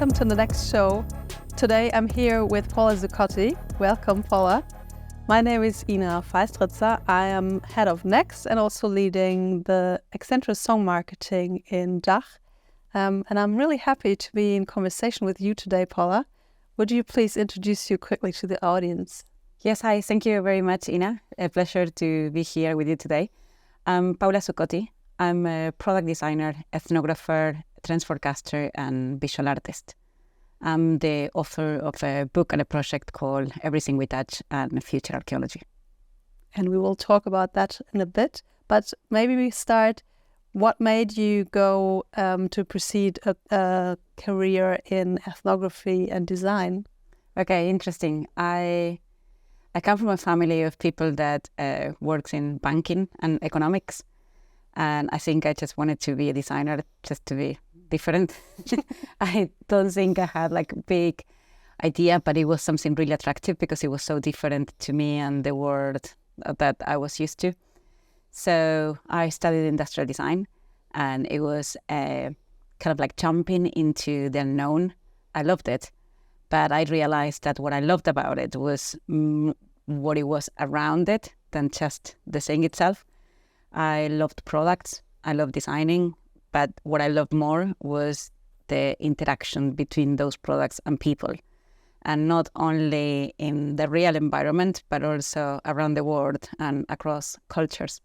welcome to the next show. Today I'm here with Paula Zuccotti. Welcome, Paula. My name is Ina Feistritzer. I am head of Next and also leading the Accenture Song Marketing in DACH. And I'm really happy to be in conversation with you today, Paula. Would you please introduce you quickly to the audience? Yes, hi. Thank you very much, Ina. A pleasure to be here with you today. I'm Paula Zuccotti. I'm a product designer, ethnographer, trends forecaster, and visual artist. I'm the author of a book and a project called Everything We Touch and Future Archaeology. And we will talk about that in a bit. But maybe we start, what made you go to pursue a career in ethnography and design? Okay, interesting. I come from a family of people that works in banking and economics. And I think I just wanted to be a designer just to be different. I don't think I had like a big idea, but it was something really attractive because it was so different to me and the world that I was used to. So I studied industrial design, and it was kind of like jumping into the unknown. I loved it, but I realized that what I loved about it was what it was around it than just the thing itself. I loved products, I loved designing, but what I loved more was the interaction between those products and people. And not only in the real environment, but also around the world and across cultures.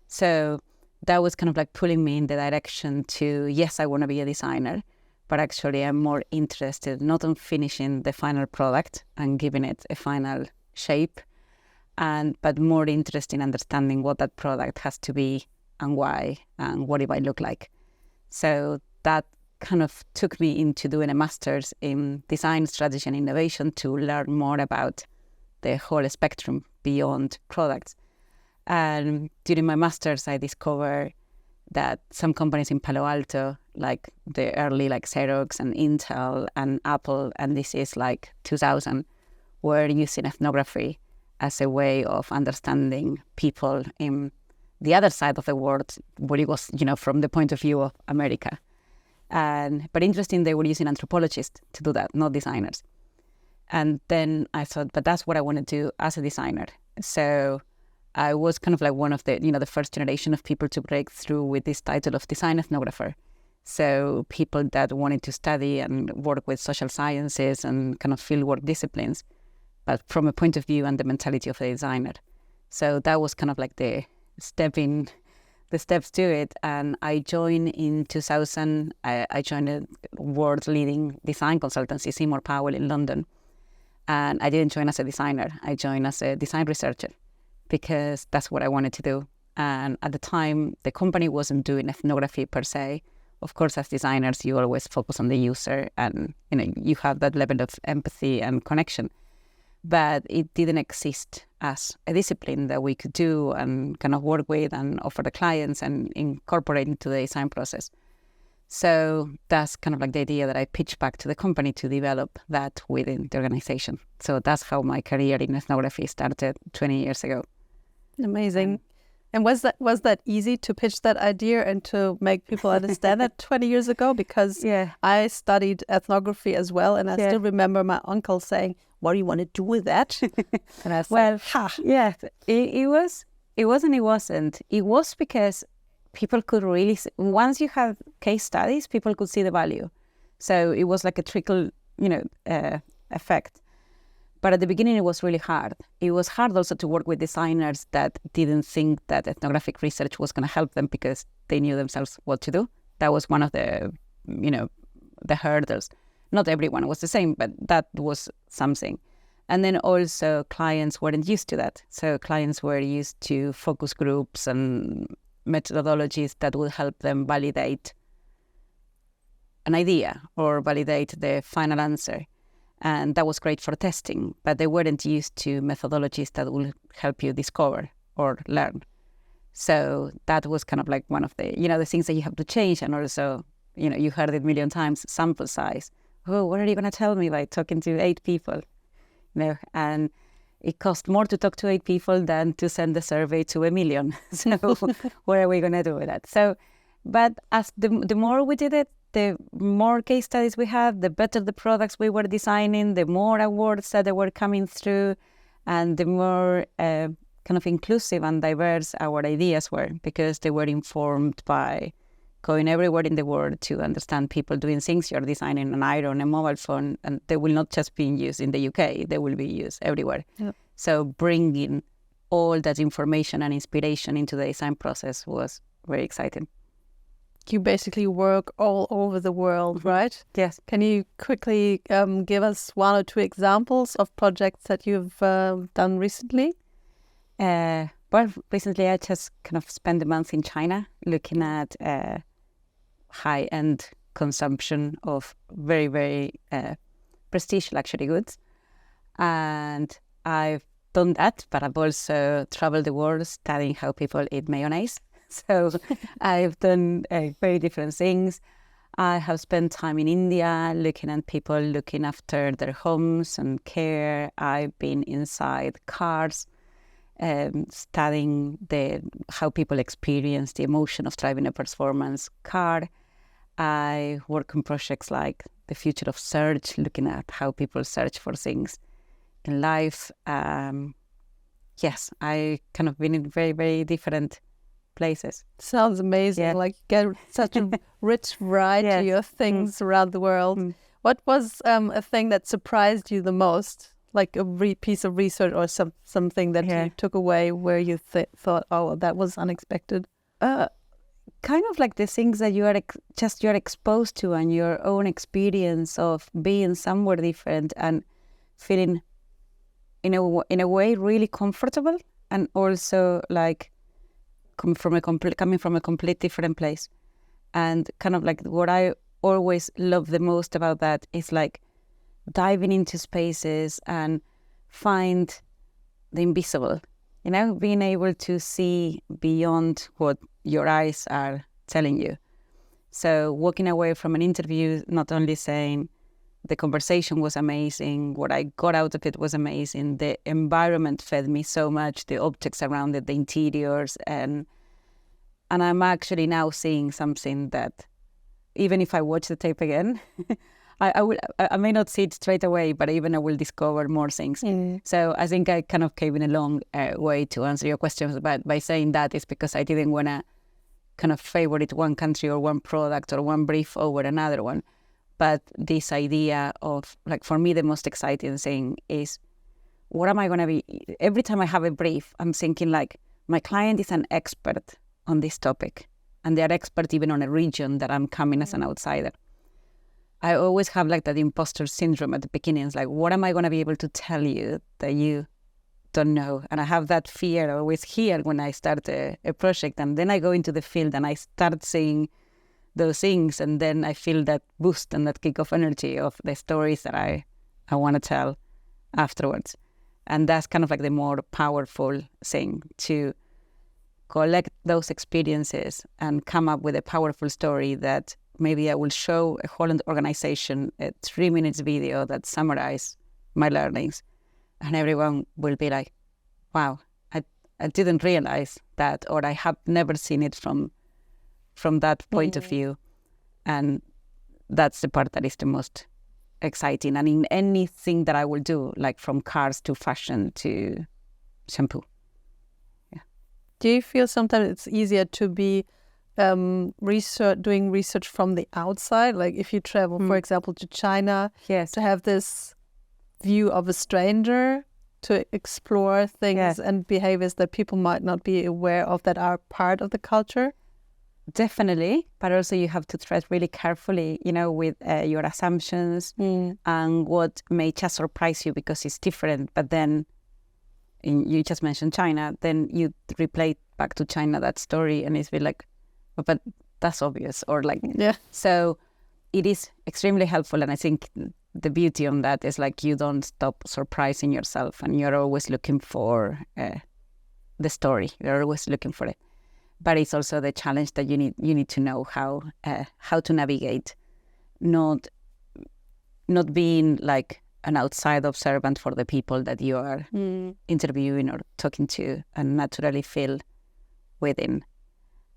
So that was kind of like pulling me in the direction to, yes, I want to be a designer, but actually I'm more interested not on finishing the final product and giving it a final shape, but more interested in understanding what that product has to be and why and what it might look like. So that kind of took me into doing a master's in design, strategy and innovation to learn more about the whole spectrum beyond products. And during my master's, I discovered that some companies in Palo Alto, like the early like Xerox and Intel and Apple, and this is like 2000, were using ethnography as a way of understanding people in the other side of the world, what it was, from the point of view of America. But interesting, they were using anthropologists to do that, not designers. And then I thought, but that's what I want to do as a designer. So I was kind of like one of the, the first generation of people to break through with this title of design ethnographer. So people that wanted to study and work with social sciences and kind of fieldwork disciplines, but from a point of view and the mentality of a designer. So that was kind of like the steps to it. And I joined in 2000. I joined a world-leading design consultancy, Seymour Powell in London. And I didn't join as a designer. I joined as a design researcher because that's what I wanted to do. And at the time, the company wasn't doing ethnography per se. Of course, as designers, you always focus on the user and you have that level of empathy and connection. But it didn't exist as a discipline that we could do and kind of work with and offer the clients and incorporate into the design process. So that's kind of like the idea that I pitched back to the company to develop that within the organization. So that's how my career in ethnography started 20 years ago. Amazing. And was that easy to pitch that idea and to make people understand that 20 years ago? Because I studied ethnography as well, and I still remember my uncle saying, "What do you want to do with that?" And I said, it was. It wasn't. It was because people could really, once you have case studies, people could see the value. So it was like a trickle, effect. But at the beginning, it was really hard. It was hard also to work with designers that didn't think that ethnographic research was going to help them because they knew themselves what to do. That was one of the, the hurdles. Not everyone was the same, but that was something. And then also clients weren't used to that. So clients were used to focus groups and methodologies that would help them validate an idea or validate the final answer. And that was great for testing, but they weren't used to methodologies that will help you discover or learn. So that was kind of like one of the, the things that you have to change. And also, you heard it a million times, sample size. Oh, what are you going to tell me by talking to 8 people? And it cost more to talk to 8 people than to send the survey to 1 million. So what are we going to do with that? So, but as the more we did it, the more case studies we had, the better the products we were designing, the more awards that they were coming through, and the more kind of inclusive and diverse our ideas were, because they were informed by going everywhere in the world to understand people doing things. You're designing an iron, a mobile phone, and they will not just be used in the UK, they will be used everywhere. Yep. So bringing all that information and inspiration into the design process was very exciting. You basically work all over the world, right? Yes. Can you quickly give us one or two examples of projects that you've done recently? Well, recently I just kind of spent a month in China looking at high-end consumption of very, very prestige luxury goods. And I've done that, but I've also traveled the world studying how people eat mayonnaise. So I've done very different things. I have spent time in India looking at people looking after their homes and care. I've been inside cars, studying how people experience the emotion of driving a performance car. I work on projects like the future of search, looking at how people search for things in life. Yes, I kind of been in very, very different places. Sounds amazing. Yeah. Like you get such a rich variety of things around the world. What was a thing that surprised you the most? Like a piece of research or something that you took away where you thought, oh, that was unexpected? Kind of like the things that you're exposed to and your own experience of being somewhere different and feeling in a way really comfortable, and also like coming from a complete different place. And kind of like what I always love the most about that is like diving into spaces and find the invisible, being able to see beyond what your eyes are telling you. So walking away from an interview, not only saying the conversation was amazing, what I got out of it was amazing, the environment fed me so much, the objects around it, the interiors, and I'm actually now seeing something that even if I watch the tape again, I may not see it straight away, but even I will discover more things. So I think I kind of came in a long way to answer your questions, but by saying that is because I didn't want to kind of favorite one country or one product or one brief over another one. But this idea of, like, for me, the most exciting thing is, what am I going to be? Every time I have a brief, I'm thinking like, my client is an expert on this topic, and they're expert even on a region that I'm coming as an outsider. I always have like that imposter syndrome at the beginning. It's like, what am I going to be able to tell you that you don't know? And I have that fear always here when I start a project, and then I go into the field and I start seeing those things, and then I feel that boost and that kick of energy of the stories that I want to tell afterwards. And that's kind of like the more powerful thing, to collect those experiences and come up with a powerful story that maybe I will show a whole organization a 3-minute video that summarizes my learnings, and everyone will be like, wow, I didn't realize that, or I have never seen it from that point of view. And that's the part that is the most exciting. And in anything that I will do, like from cars to fashion to shampoo. Yeah. Do you feel sometimes it's easier to be doing research from the outside? Like if you travel, for example, to China, to have this view of a stranger, to explore things and behaviors that people might not be aware of that are part of the culture? Definitely, but also you have to tread really carefully, with your assumptions and what may just surprise you because it's different. But then, you just mentioned China, then you replay back to China that story, and it's been like, but that's obvious, or like, So it is extremely helpful, and I think the beauty on that is like you don't stop surprising yourself, and you're always looking for the story. You're always looking for it. But it's also the challenge that you need to know how to navigate, not being like an outside observant for the people that you are interviewing or talking to, and naturally feel within.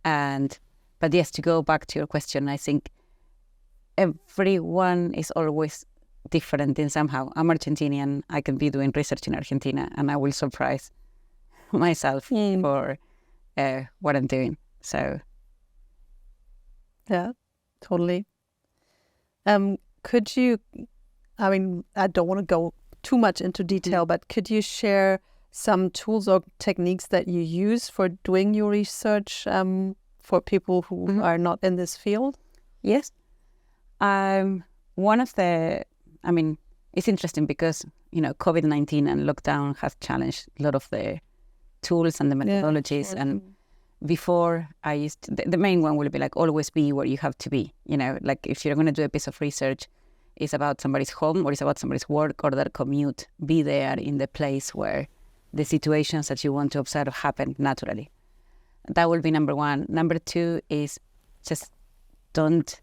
But yes, to go back to your question, I think everyone is always different in somehow. I'm Argentinian. I can be doing research in Argentina, and I will surprise myself for what I'm doing. So, yeah, totally. Could you? I mean, I don't want to go too much into detail, but could you share some tools or techniques that you use for doing your research for people who are not in this field? Yes. One of the, I mean, it's interesting because, COVID-19 and lockdown has challenged a lot of the tools and the methodologies. Yeah, and before I used to, the main one will be like always be where you have to be. Like if you're going to do a piece of research, it's about somebody's home or it's about somebody's work or their commute. Be there in the place where the situations that you want to observe happen naturally. That will be number one. Number two is just don't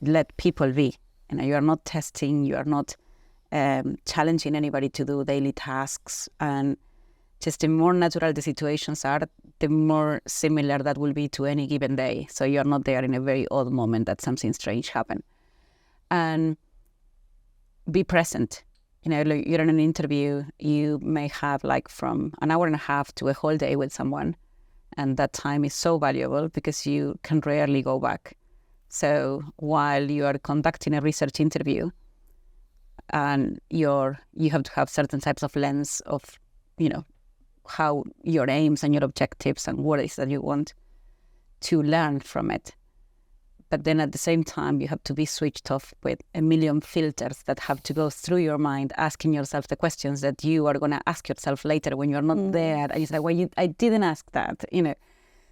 let people be. You are not testing, you are not challenging anybody to do daily tasks. And just the more natural the situations are, the more similar that will be to any given day. So you're not there in a very odd moment that something strange happened. And be present. Like you're in an interview, you may have like from an hour and a half to a whole day with someone. And that time is so valuable because you can rarely go back. So while you are conducting a research interview and you have to have certain types of lens of, how your aims and your objectives and what it is that you want to learn from it. But then at the same time, you have to be switched off with a million filters that have to go through your mind, asking yourself the questions that you are going to ask yourself later when you're not there. And you say, well, I didn't ask that,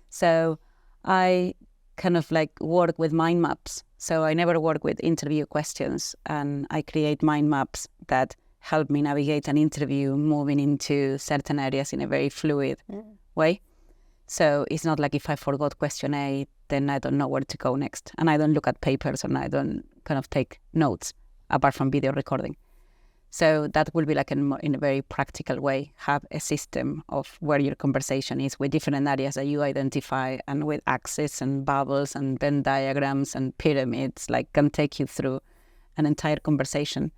So I kind of like work with mind maps. So I never work with interview questions, and I create mind maps that help me navigate an interview, moving into certain areas in a very fluid way. So it's not like if I forgot question A, then I don't know where to go next. And I don't look at papers and I don't kind of take notes apart from video recording. So that will be like in a very practical way, have a system of where your conversation is with different areas that you identify, and with axes and bubbles and Venn diagrams and pyramids, like can take you through an entire conversation.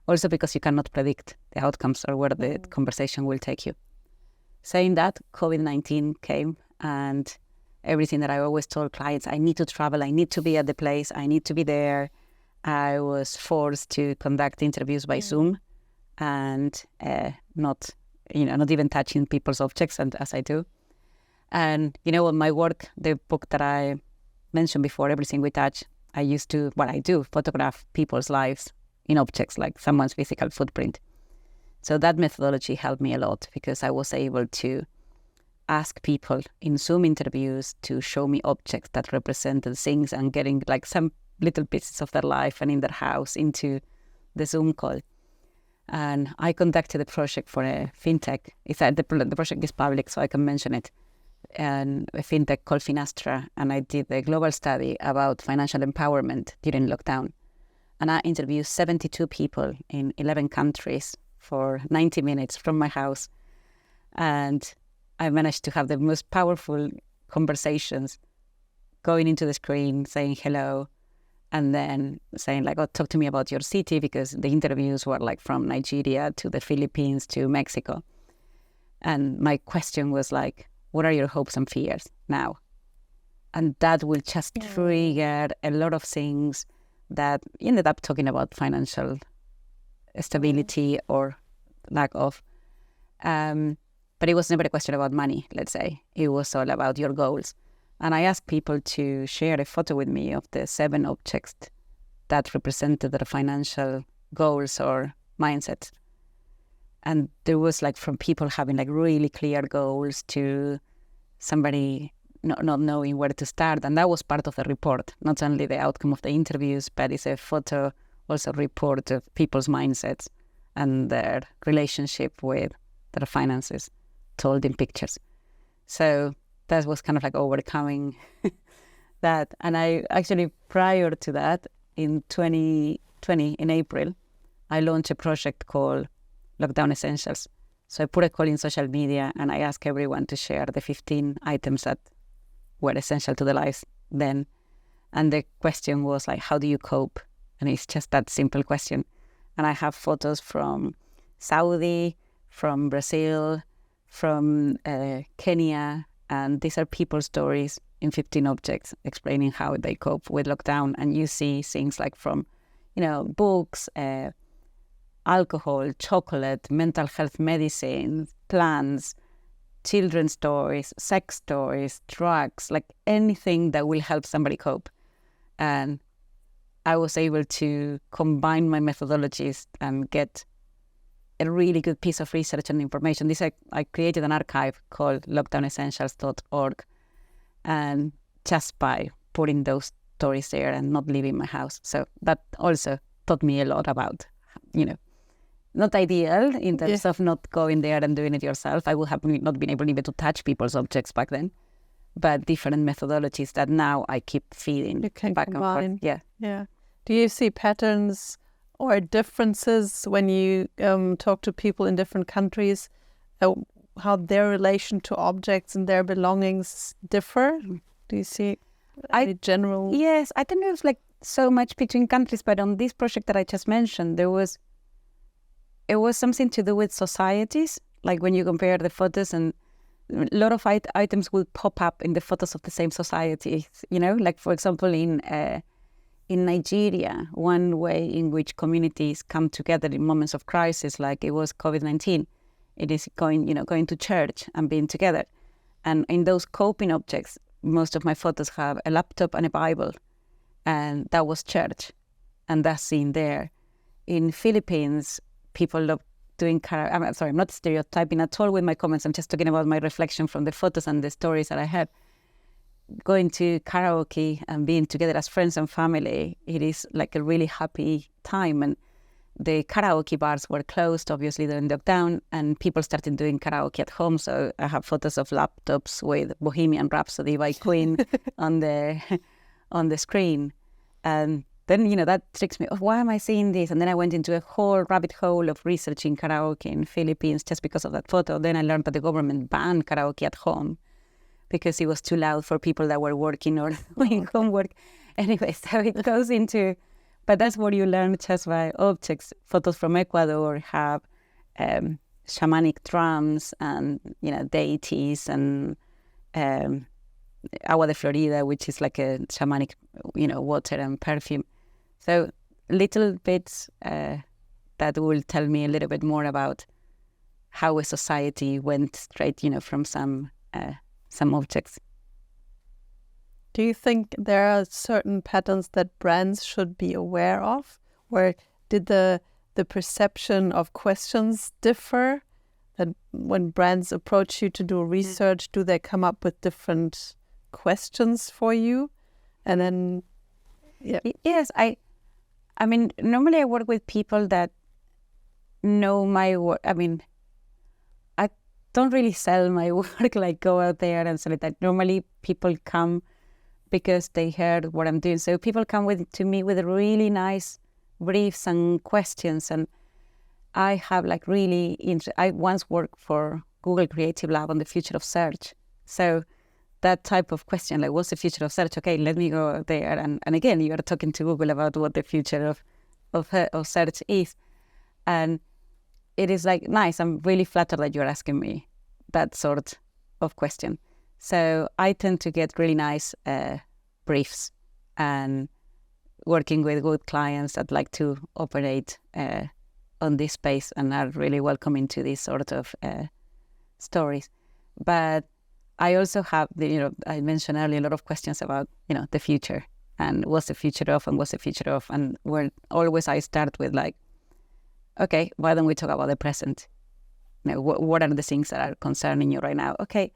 Also because you cannot predict the outcomes or where the conversation will take you. Saying that, COVID-19 came, and everything that I always told clients, I need to travel, I need to be at the place, I need to be there. I was forced to conduct interviews by Zoom and not even touching people's objects as I do. And, my work, the book that I mentioned before, Everything We Touch, I do photograph people's lives in objects like someone's physical footprint. So that methodology helped me a lot because I was able to ask people in Zoom interviews to show me objects that represented things and getting like some little pieces of their life and in their house into the Zoom call. And I conducted a project for a fintech. The project is public, so I can mention it. And a fintech called Finastra. And I did a global study about financial empowerment during lockdown. And I interviewed 72 people in 11 countries for 90 minutes from my house. And I managed to have the most powerful conversations, going into the screen, saying hello, and then saying like, oh, talk to me about your city, because the interviews were like from Nigeria to the Philippines to Mexico. And my question was like, what are your hopes and fears now? And that will just trigger a lot of things that ended up talking about financial stability or lack of. But it was never a question about money, let's say. It was all about your goals. And I asked people to share a photo with me of the 7 objects that represented their financial goals or mindsets. And there was like from people having like really clear goals to somebody not knowing where to start. And that was part of the report, not only the outcome of the interviews, but it's a photo, also report of people's mindsets and their relationship with their finances told in pictures. So that was kind of like overcoming that. And I actually, prior to that, in 2020, in April, I launched a project called Lockdown Essentials. So I put a call in social media and I asked everyone to share the 15 items that were essential to their lives then. And the question was like, how do you cope? And it's just that simple question. And I have photos from Saudi, from Brazil, from Kenya, and these are people's stories in 15 objects explaining how they cope with lockdown. And you see things like from, books, alcohol, chocolate, mental health medicine, plants, children's stories, sex stories, drugs, like anything that will help somebody cope. And I was able to combine my methodologies and get a really good piece of research and information. I created an archive called lockdownessentials.org, and just by putting those stories there and not leaving my house. So that also taught me a lot about, not ideal in terms of not going there and doing it yourself. I would have not been able even to touch people's objects back then, but different methodologies that now I keep feeding back and forth. Yeah. Do you see patterns or differences when you talk to people in different countries, how their relation to objects and their belongings differ? Do you see any general? Yes, I don't know if like so much between countries, but on this project that I just mentioned, it was something to do with societies. Like when you compare the photos, and a lot of items will pop up in the photos of the same society. Like for example in Nigeria, one way in which communities come together in moments of crisis, like it was COVID-19, it is going to church and being together. And in those coping objects, most of my photos have a laptop and a Bible, and that was church, and that's seen there. In Philippines, people love doing I'm sorry, I'm not stereotyping at all with my comments. I'm just talking about my reflection from the photos and the stories that I had. Going to karaoke and being together as friends and family, it is like a really happy time. And the karaoke bars were closed, obviously, during lockdown, and people started doing karaoke at home. So I have photos of laptops with Bohemian Rhapsody by Queen on the screen. And then, that tricks me. Oh, why am I seeing this? And then I went into a whole rabbit hole of researching karaoke in Philippines just because of that photo. Then I learned that the government banned karaoke at home because it was too loud for people that were working or doing homework. Anyway, so it goes into, but that's what you learn just by objects. Photos from Ecuador have shamanic drums and, deities, and agua de Florida, which is like a shamanic, water and perfume. So little bits that will tell me a little bit more about how a society went straight, from some objects. Do you think there are certain patterns that brands should be aware of? Or did the perception of questions differ? That when brands approach you to do research, do they come up with different questions for you? And then, Yes, I mean, normally I work with people that know my work. I mean, I don't really sell my work, like go out there and sell it. Like, normally people come because they heard what I'm doing. So people come to me with really nice briefs and questions. And I have like I once worked for Google Creative Lab on the future of search. So that type of question, like what's the future of search? Okay, let me go there. And again, you are talking to Google about what the future of search is. And it is like, nice, I'm really flattered that you're asking me that sort of question. So I tend to get really nice briefs, and working with good clients that like to operate on this space and are really welcoming to these sort of stories. But I also have I mentioned earlier a lot of questions about, the future and what's the future of and what's the future of. And where always I start with like, okay, why don't we talk about the present? What are the things that are concerning you right now? Okay,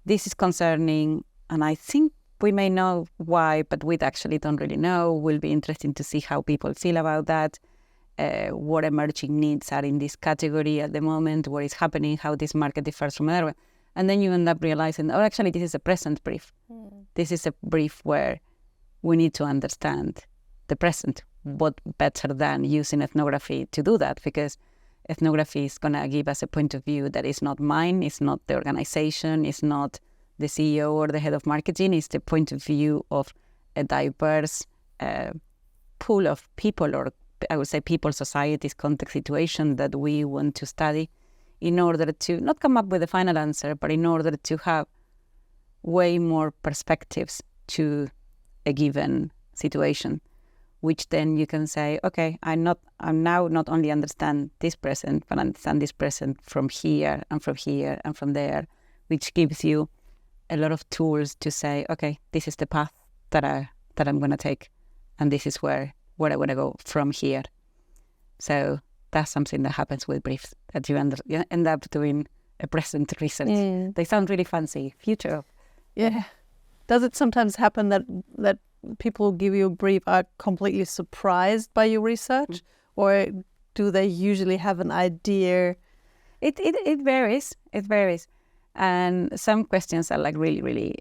this is concerning, and I think we may know why, but we actually don't really know. Will be interesting to see how people feel about that. What emerging needs are in this category at the moment, what is happening, how this market differs from another one. And then you end up realizing, oh, actually, this is a present brief. This is a brief where we need to understand the present. What better than using ethnography to do that? Because ethnography is going to give us a point of view that is not mine, it's not the organization, it's not the CEO or the head of marketing, it's the point of view of a diverse pool of people, or I would say people, societies, context, situation that we want to study, in order to not come up with a final answer, but in order to have way more perspectives to a given situation, which then you can say, okay, I'm now not only understand this present, but understand this present from here and from here and from there, which gives you a lot of tools to say, okay, this is the path that I'm going to take, and this is where I want to go from here. So that's something that happens with briefs, that you end up doing a present research. Yeah. They sound really fancy. Future. Yeah. Does it sometimes happen that people who give you a brief are completely surprised by your research, or do they usually have an idea? It varies. It varies, and some questions are like really, really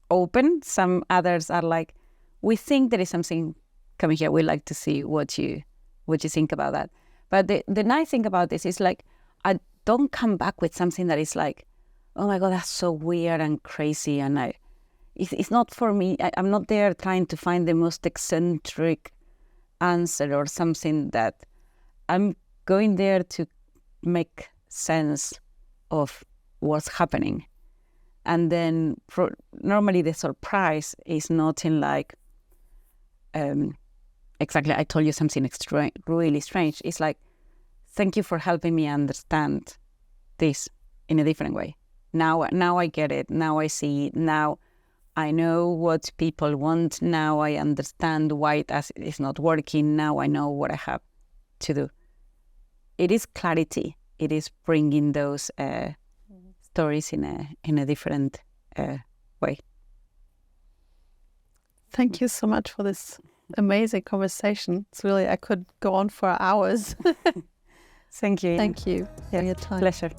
open. Some others are like, we think there is something coming here. We'd like to see what you think about that. But the nice thing about this is, like, I don't come back with something that is like, oh my God, that's so weird and crazy, and it's not for me. I'm not there trying to find the most eccentric answer or something. That I'm going there to make sense of what's happening. And then normally the surprise is not in like, exactly, I told you something really strange. It's like, thank you for helping me understand this in a different way. Now I get it. Now I see it. Now I know what people want. Now I understand why it's not working. Now I know what I have to do. It is clarity. It is bringing those stories in a different way. Thank you so much for this amazing conversation. It's really, I could go on for hours. Thank you. Thank you for your time. Pleasure.